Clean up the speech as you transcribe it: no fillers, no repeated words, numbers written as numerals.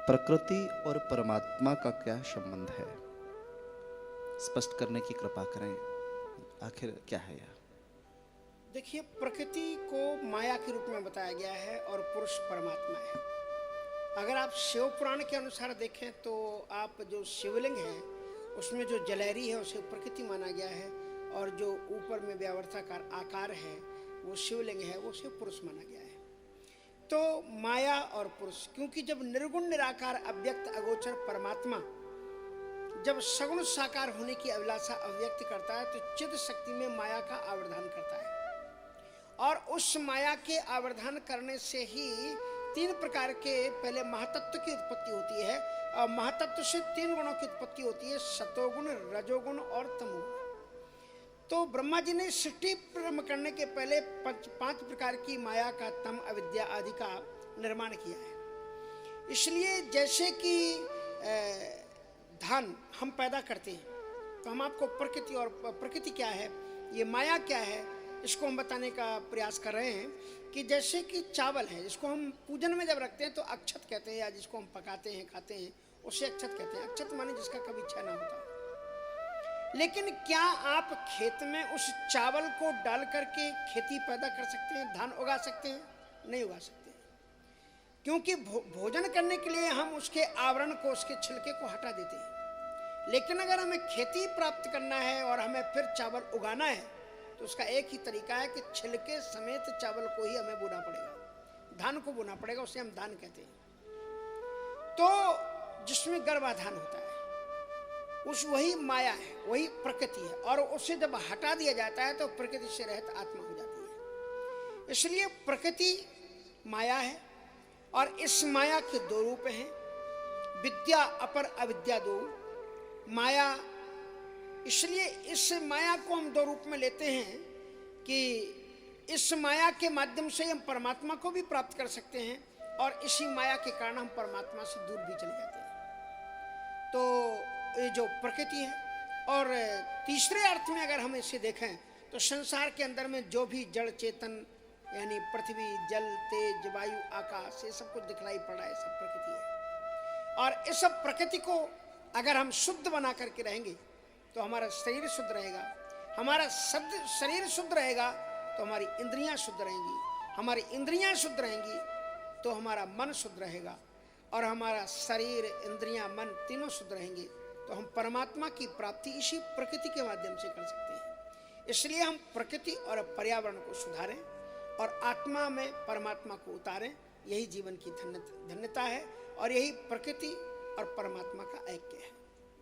प्रकृति और परमात्मा का क्या संबंध है, स्पष्ट करने की कृपा करें। आखिर क्या है यह? देखिए, प्रकृति को माया के रूप में बताया गया है और पुरुष परमात्मा है। अगर आप शिव पुराण के अनुसार देखें तो आप जो शिवलिंग है उसमें जो जलहरी है उसे प्रकृति माना गया है, और जो ऊपर में व्यावर्ताकार आकार है वो शिवलिंग है, वो उसे पुरुष माना गया है। तो माया और पुरुष, क्योंकि जब निर्गुण निराकार अव्यक्त अगोचर परमात्मा जब सगुण साकार होने की अभिलाषा अव्यक्त करता है तो चिद शक्ति में माया का आवर्धान करता है, और उस माया के आवर्धान करने से ही तीन प्रकार के पहले महातत्व की उत्पत्ति होती है, और महातत्व से तीन गुणों की उत्पत्ति होती है, सतोगुण, रजोगुण और तमोगुण। तो ब्रह्मा जी ने सृष्टि प्रारंभ करने के पहले पांच प्रकार की माया का, तम, अविद्या आदि का निर्माण किया है। इसलिए जैसे कि धान हम पैदा करते हैं तो हम आपको प्रकृति और प्रकृति क्या है, ये माया क्या है, इसको हम बताने का प्रयास कर रहे हैं। कि जैसे कि चावल है, इसको हम पूजन में जब रखते हैं तो अक्षत कहते हैं, या जिसको हम पकाते हैं खाते हैं उसे अक्षत कहते हैं। अक्षत माने जिसका कभी क्षय ना होता। लेकिन क्या आप खेत में उस चावल को डाल करके खेती पैदा कर सकते हैं, धान उगा सकते हैं? नहीं उगा सकते, क्योंकि भोजन करने के लिए हम उसके आवरण को, उसके छिलके को हटा देते हैं। लेकिन अगर हमें खेती प्राप्त करना है और हमें फिर चावल उगाना है तो उसका एक ही तरीका है कि छिलके समेत चावल को ही हमें बोना पड़ेगा, धान को बोना पड़ेगा, उसे हम धान कहते हैं। तो जिसमें गर्भाधान होता है उस वही माया है, वही प्रकृति है, और उसे जब हटा दिया जाता है तो प्रकृति से रहित आत्मा हो जाती है। इसलिए प्रकृति माया है, और इस माया के दो रूप हैं, विद्या अपर अविद्या दो माया। इसलिए इस माया को हम दो रूप में लेते हैं कि इस माया के माध्यम से हम परमात्मा को भी प्राप्त कर सकते हैं, और इसी माया के कारण हम परमात्मा से दूर भी चले जाते हैं। तो ये जो प्रकृति है, और तीसरे अर्थ में अगर हम इसे देखें तो संसार के अंदर में जो भी जड़ चेतन यानी पृथ्वी, जल, तेज, वायु, आकाश, ये सब कुछ दिखलाई पड़ रहा है, सब प्रकृति है। और इस सब प्रकृति को अगर हम शुद्ध बना करके रहेंगे तो हमारा शरीर शुद्ध रहेगा, हमारा शरीर शुद्ध रहेगा तो हमारी इंद्रियां शुद्ध रहेंगी, हमारी इंद्रियां शुद्ध रहेंगी तो हमारा मन शुद्ध रहेगा, और हमारा शरीर, इंद्रियां, मन तीनों शुद्ध रहेंगे तो हम परमात्मा की प्राप्ति इसी प्रकृति के माध्यम से कर सकते हैं। इसलिए हम प्रकृति और पर्यावरण को सुधारें और आत्मा में परमात्मा को उतारें, यही जीवन की धन्यता है, और यही प्रकृति और परमात्मा का ऐक्य है।